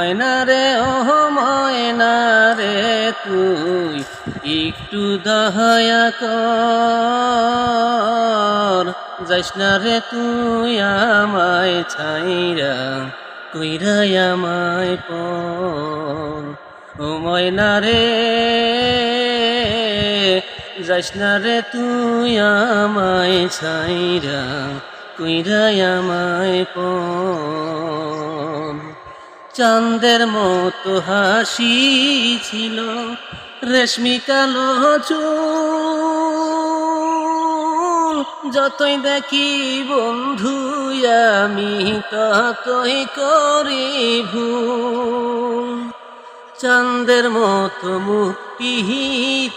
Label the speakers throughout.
Speaker 1: ময়না রে ও ময়না রে তুই একটু দয়া কর, যাইস না রে তুই আমায় ছাইরা, কইরা আমায় পর। ও ময়না রে যাইস না রে তুই আমায় ছাইরা, কইরা আমায় পর। চাঁদের মতো হাসি ছিল, রেশমি কালো চুল, যতই দেখি বন্ধু আমি ততই করি ভুল। চাঁদের মতো মুক্তি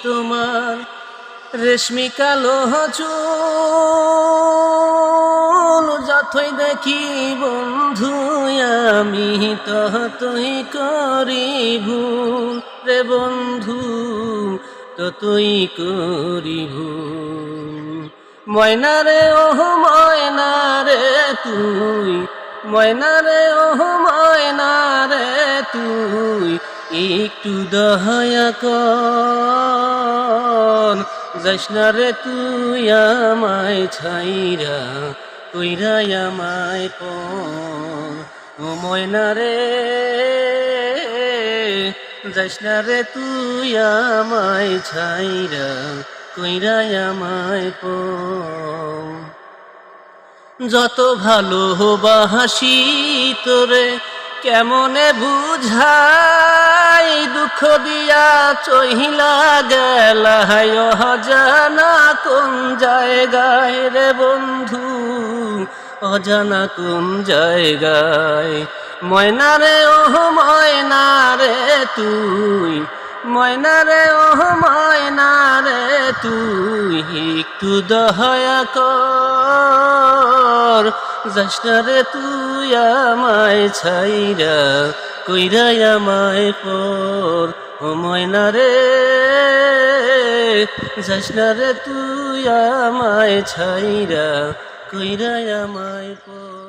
Speaker 1: তোমার, রেশমি কালো চুল, যতই দেখি বন্ধু আমি ততই করি ভুল রে বন্ধু, ততই করি ভুল। ময়না রে ও ময়না রে তুই, ময়না রে ও ময়না রে তুই একটু দয়া কর, যাইস না রে তুই আমায় ছাইরা, কইরা আমায় পর। ও ময়না রে যাইস না রে তুই আমায় ছাইরা, কইরা আমায় পর। যত ভালোবাসি তোরে কেমনে বুঝাই, দুঃখ দিয়া চহিলা গেলা অজানা কোন জায়গায় রে বন্ধু, অজানা কোন জায়গায়। ময়না রে ও ময়না রে তুই, ময়না রে ও ময়না রে তুই একটু দয়া কর, যাইস না রে তুই আমায় ছাইরা, কইরা আমায় পর। ও ময়না রে যাইস না রে তুই আমায় ছাইরা, কইরা আমায় পর।